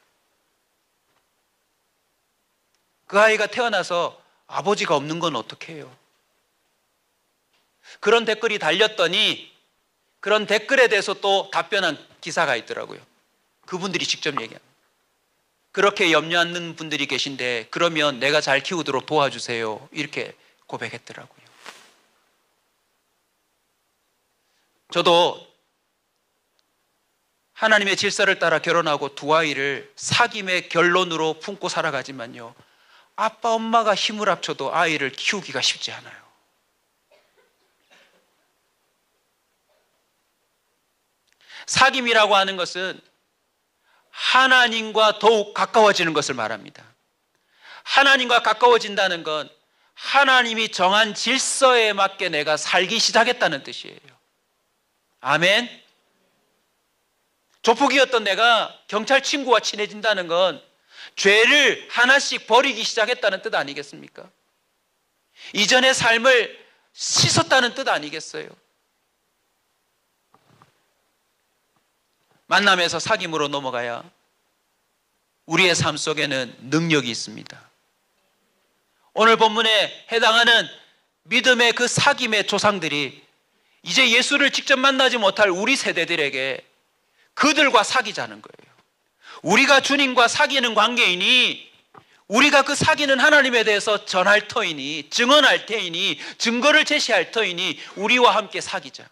그 아이가 태어나서 아버지가 없는 건 어떻게 해요? 그런 댓글이 달렸더니 그런 댓글에 대해서 또 답변한 기사가 있더라고요. 그분들이 직접 얘기합니다. 그렇게 염려하는 분들이 계신데 그러면 내가 잘 키우도록 도와주세요. 이렇게 고백했더라고요. 저도 하나님의 질서를 따라 결혼하고 두 아이를 사귐의 결론으로 품고 살아가지만요, 아빠 엄마가 힘을 합쳐도 아이를 키우기가 쉽지 않아요. 사귐이라고 하는 것은 하나님과 더욱 가까워지는 것을 말합니다. 하나님과 가까워진다는 건 하나님이 정한 질서에 맞게 내가 살기 시작했다는 뜻이에요. 아멘. 조폭이었던 내가 경찰 친구와 친해진다는 건 죄를 하나씩 버리기 시작했다는 뜻 아니겠습니까? 이전의 삶을 씻었다는 뜻 아니겠어요? 만남에서 사귐으로 넘어가야 우리의 삶 속에는 능력이 있습니다. 오늘 본문에 해당하는 믿음의 그 사귐의 조상들이 이제 예수를 직접 만나지 못할 우리 세대들에게 그들과 사귀자는 거예요. 우리가 주님과 사귀는 관계이니, 우리가 그 사귀는 하나님에 대해서 전할 터이니, 증언할 터이니, 증거를 제시할 터이니 우리와 함께 사귀자.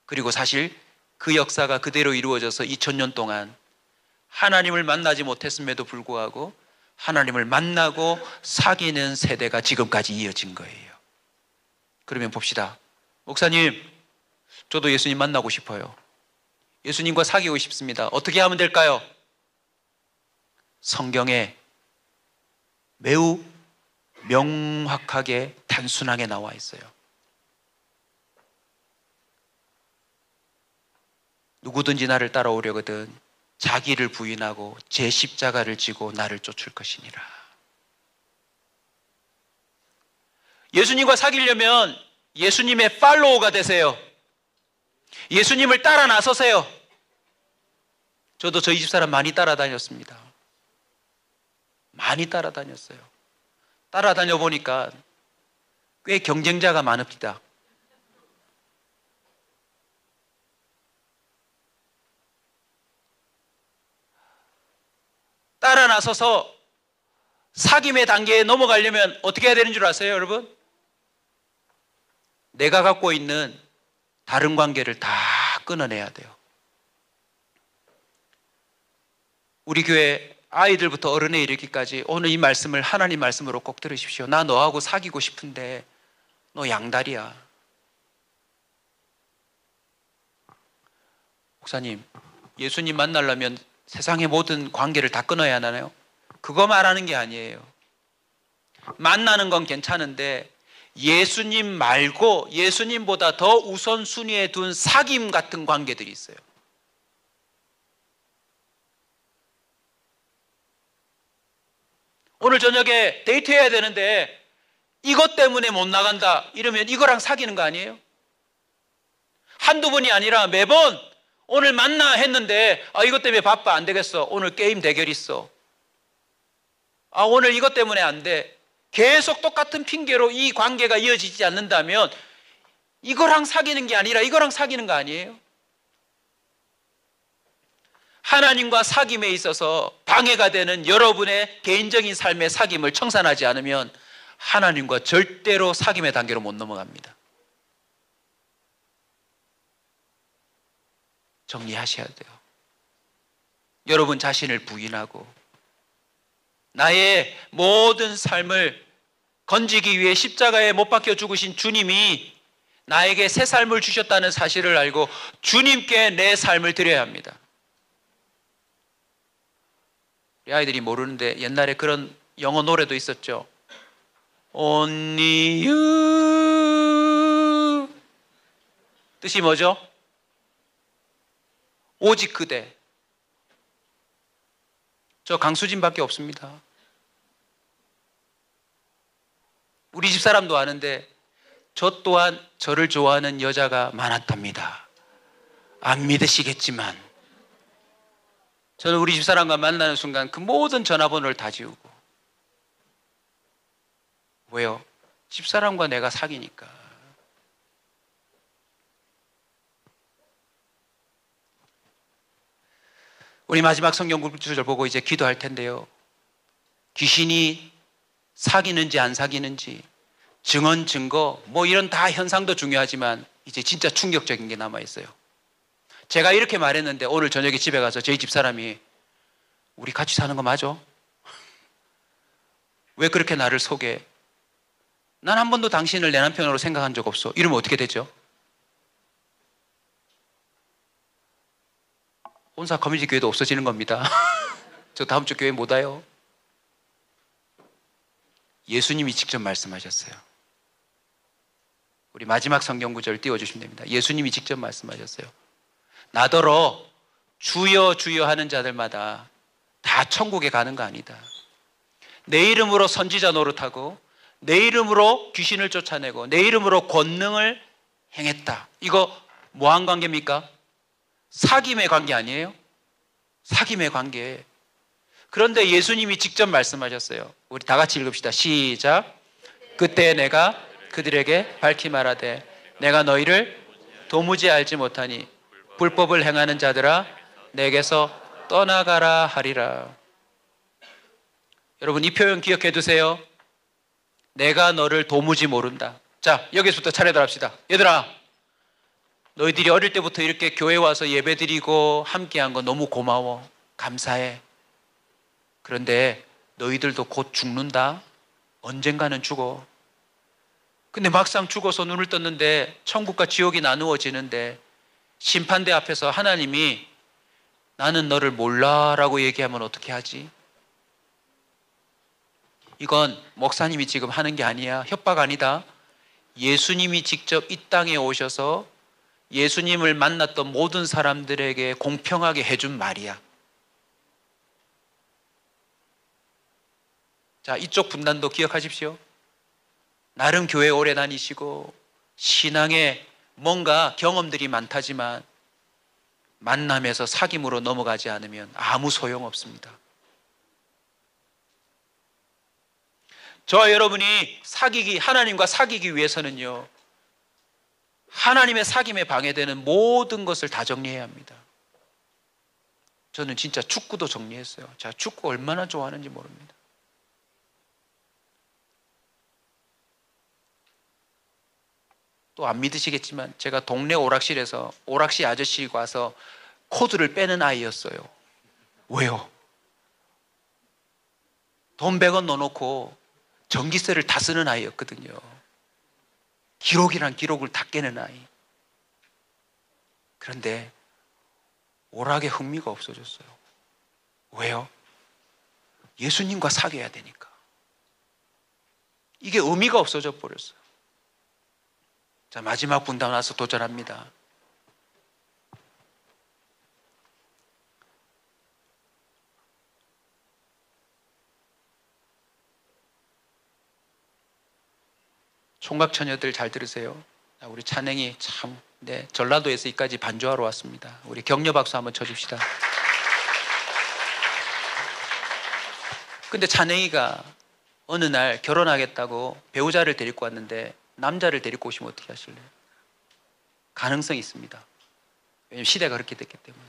그리고 사실 그 역사가 그대로 이루어져서 2000년 동안 하나님을 만나지 못했음에도 불구하고 하나님을 만나고 사귀는 세대가 지금까지 이어진 거예요. 그러면 봅시다. 목사님, 저도 예수님 만나고 싶어요. 예수님과 사귀고 싶습니다. 어떻게 하면 될까요? 성경에 매우 명확하게 단순하게 나와 있어요. 누구든지 나를 따라오려거든 자기를 부인하고 제 십자가를 지고 나를 쫓을 것이니라. 예수님과 사귀려면 예수님의 팔로워가 되세요. 예수님을 따라 나서세요. 저도 저희 집사람 많이 따라다녔습니다. 많이 따라다녔어요. 따라다녀 보니까 꽤 경쟁자가 많읍니다. 따라 나서서 사귐의 단계에 넘어가려면 어떻게 해야 되는 줄 아세요, 여러분? 내가 갖고 있는 다른 관계를 다 끊어내야 돼요. 우리 교회 아이들부터 어른에 이르기까지 오늘 이 말씀을 하나님 말씀으로 꼭 들으십시오. 나 너하고 사귀고 싶은데 너 양다리야. 목사님, 예수님 만나려면 세상의 모든 관계를 다 끊어야 하나요? 그거 말하는 게 아니에요. 만나는 건 괜찮은데 예수님 말고 예수님보다 더 우선순위에 둔 사귐 같은 관계들이 있어요. 오늘 저녁에 데이트해야 되는데 이것 때문에 못 나간다 이러면 이거랑 사귀는 거 아니에요? 한두 번이 아니라 매번 오늘 만나 했는데 이것 때문에 바빠 안 되겠어. 오늘 게임 대결 있어. 오늘 이것 때문에 안 돼. 계속 똑같은 핑계로 이 관계가 이어지지 않는다면 이거랑 사귀는 게 아니라 이거랑 사귀는 거 아니에요? 하나님과 사귐에 있어서 방해가 되는 여러분의 개인적인 삶의 사귐을 청산하지 않으면 하나님과 절대로 사귐의 단계로 못 넘어갑니다. 정리하셔야 돼요. 여러분 자신을 부인하고 나의 모든 삶을 건지기 위해 십자가에 못 박혀 죽으신 주님이 나에게 새 삶을 주셨다는 사실을 알고 주님께 내 삶을 드려야 합니다. 우리 아이들이 모르는데 옛날에 그런 영어 노래도 있었죠. Only you. 뜻이 뭐죠? 오직 그대. 저 강수진밖에 없습니다. 우리 집사람도 아는데 저 또한 저를 좋아하는 여자가 많았답니다. 안 믿으시겠지만 저는 우리 집사람과 만나는 순간 그 모든 전화번호를 다 지우고. 왜요? 집사람과 내가 사귀니까. 우리 마지막 성경 구절 보고 이제 기도할 텐데요. 귀신이 사귀는지 안 사귀는지 증언, 증거 뭐 이런 다 현상도 중요하지만 이제 진짜 충격적인 게 남아있어요. 제가 이렇게 말했는데 오늘 저녁에 집에 가서 저희 집사람이 우리 같이 사는 거 맞아? 왜 그렇게 나를 속여? 난 한 번도 당신을 내 남편으로 생각한 적 없어. 이러면 어떻게 되죠? 온사 커뮤니티 교회도 없어지는 겁니다. 저 다음 주 교회 못 와요. 예수님이 직접 말씀하셨어요. 우리 마지막 성경 구절 띄워주시면 됩니다. 예수님이 직접 말씀하셨어요. 나더러 주여 주여 하는 자들마다 다 천국에 가는 거 아니다. 내 이름으로 선지자 노릇하고 내 이름으로 귀신을 쫓아내고 내 이름으로 권능을 행했다. 이거 뭐한 관계입니까? 사귐의 관계 아니에요? 사귐의 관계. 그런데 예수님이 직접 말씀하셨어요. 우리 다 같이 읽읍시다. 시작. 그때 내가 그들에게 밝히 말하되 내가 너희를 도무지 알지 못하니 불법을 행하는 자들아 내게서 떠나가라 하리라. 여러분 이 표현 기억해 두세요. 내가 너를 도무지 모른다. 자, 여기서부터 차례들 합시다. 얘들아, 너희들이 어릴 때부터 이렇게 교회 와서 예배 드리고 함께한 거 너무 고마워. 감사해. 그런데 너희들도 곧 죽는다. 언젠가는 죽어. 근데 막상 죽어서 눈을 떴는데 천국과 지옥이 나누어지는데 심판대 앞에서 하나님이 나는 너를 몰라 라고 얘기하면 어떻게 하지? 이건 목사님이 지금 하는 게 아니야. 협박 아니다. 예수님이 직접 이 땅에 오셔서 예수님을 만났던 모든 사람들에게 공평하게 해준 말이야. 자, 이쪽 분단도 기억하십시오. 나름 교회 오래 다니시고 신앙에 뭔가 경험들이 많다지만 만남에서 사귐으로 넘어가지 않으면 아무 소용없습니다. 저와 여러분이 하나님과 사귀기 위해서는요, 하나님의 사귐에 방해되는 모든 것을 다 정리해야 합니다. 저는 진짜 축구도 정리했어요. 제가 축구 얼마나 좋아하는지 모릅니다. 또 안 믿으시겠지만 제가 동네 오락실에서 오락실 아저씨가 와서 코드를 빼는 아이였어요. 왜요? 돈 100원 넣어놓고 전기세를 다 쓰는 아이였거든요. 기록이란 기록을 다 깨는 아이. 그런데 오락에 흥미가 없어졌어요. 왜요? 예수님과 사귀어야 되니까. 이게 의미가 없어져 버렸어요. 자, 마지막 분당 와서 도전합니다. 총각 처녀들 잘 들으세요. 우리 찬행이 참, 네, 전라도에서 이까지 반주하러 왔습니다. 우리 격려 박수 한번 쳐줍시다. 근데 찬행이가 어느 날 결혼하겠다고 배우자를 데리고 왔는데 남자를 데리고 오시면 어떻게 하실래요? 가능성이 있습니다. 왜냐하면 시대가 그렇게 됐기 때문에.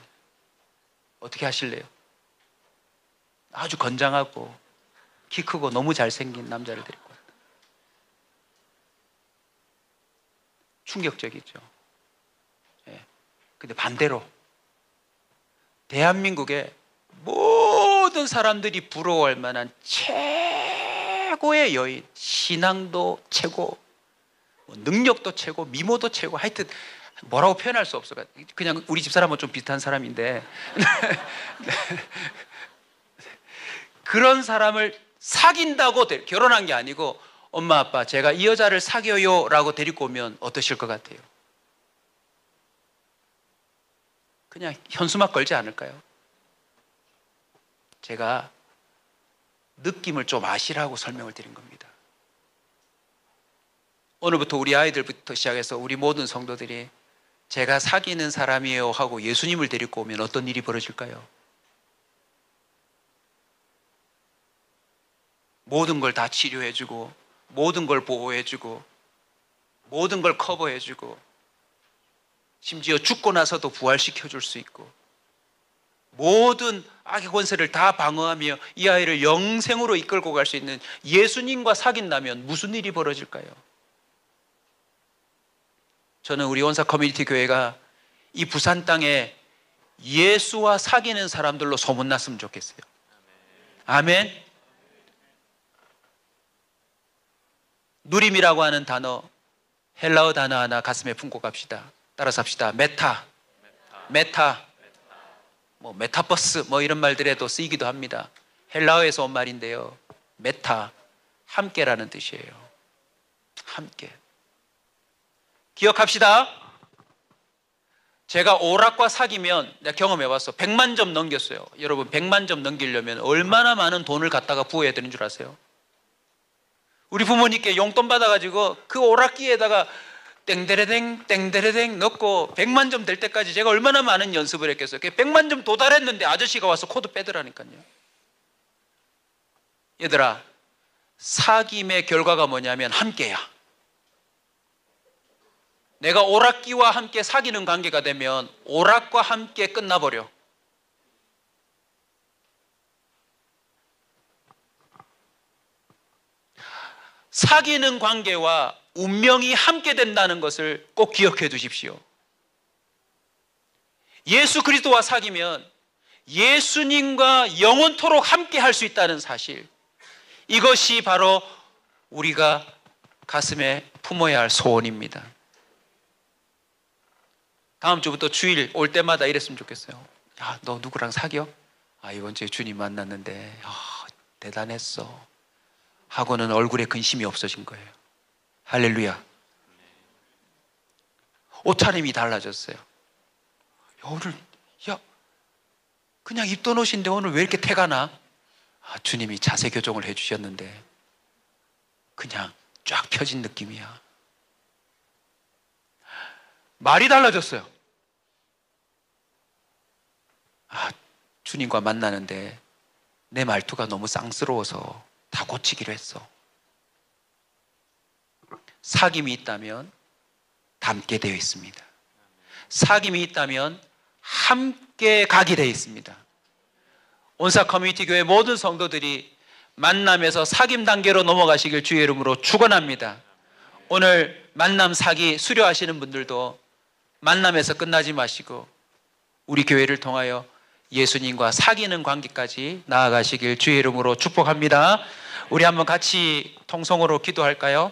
어떻게 하실래요? 아주 건장하고 키 크고 너무 잘생긴 남자를 데리고 왔다. 충격적이죠. 예. 근데 반대로 대한민국의 모든 사람들이 부러워할 만한 최고의 여인, 신앙도 최고, 능력도 최고, 미모도 최고, 하여튼 뭐라고 표현할 수 없어요. 그냥 우리 집사람은 좀 비슷한 사람인데 그런 사람을 사귄다고 결혼한 게 아니고 엄마 아빠 제가 이 여자를 사귀어요 라고 데리고 오면 어떠실 것 같아요? 그냥 현수막 걸지 않을까요? 제가 느낌을 좀 아시라고 설명을 드린 겁니다. 오늘부터 우리 아이들부터 시작해서 우리 모든 성도들이 제가 사귀는 사람이에요 하고 예수님을 데리고 오면 어떤 일이 벌어질까요? 모든 걸 다 치료해주고 모든 걸 보호해주고 모든 걸 커버해주고 심지어 죽고 나서도 부활시켜줄 수 있고 모든 악의 권세를 다 방어하며 이 아이를 영생으로 이끌고 갈 수 있는 예수님과 사귄다면 무슨 일이 벌어질까요? 저는 우리 원사 커뮤니티 교회가 이 부산 땅에 예수와 사귀는 사람들로 소문났으면 좋겠어요. 아멘. 누림이라고 하는 단어, 헬라어 단어 하나 가슴에 품고 갑시다. 따라서 합시다. 메타, 뭐 메타버스 뭐 이런 말들에도 쓰이기도 합니다. 헬라어에서 온 말인데요. 메타, 함께라는 뜻이에요. 함께. 기억합시다. 제가 오락과 사귀면 내가 경험해봤어. 100만 점 넘겼어요. 여러분 100만 점 넘기려면 얼마나 많은 돈을 갖다가 부어야 되는 줄 아세요? 우리 부모님께 용돈 받아가지고 그 오락기에다가 땡데레댕 땡데레댕 넣고 100만 점 될 때까지 제가 얼마나 많은 연습을 했겠어요. 100만 점 도달했는데 아저씨가 와서 코드 빼더라니까요. 얘들아, 사귐의 결과가 뭐냐면 함께야. 내가 오락기와 함께 사귀는 관계가 되면 오락과 함께 끝나버려. 사귀는 관계와 운명이 함께 된다는 것을 꼭 기억해 두십시오. 예수 그리스도와 사귀면 예수님과 영원토록 함께 할 수 있다는 사실, 이것이 바로 우리가 가슴에 품어야 할 소원입니다. 다음 주부터 주일 올 때마다 이랬으면 좋겠어요. 야, 너 누구랑 사겨? 아, 이번 주에 주님 만났는데 대단했어 하고는 얼굴에 근심이 없어진 거예요. 할렐루야. 옷차림이 달라졌어요. 오늘 그냥 입던 옷인데 오늘 왜 이렇게 태가 나? 주님이 자세 교정을 해주셨는데 그냥 쫙 펴진 느낌이야. 말이 달라졌어요. 주님과 만나는데 내 말투가 너무 쌍스러워서 다 고치기로 했어. 사귐이 있다면 닮게 되어 있습니다. 사귐이 있다면 함께 가게 되어 있습니다. 온사 커뮤니티 교회 모든 성도들이 만남에서 사귐 단계로 넘어가시길 주의 이름으로 축원합니다. 오늘 만남 사기 수료하시는 분들도 만남에서 끝나지 마시고 우리 교회를 통하여 예수님과 사귀는 관계까지 나아가시길 주의 이름으로 축복합니다. 우리 한번 같이 통성으로 기도할까요?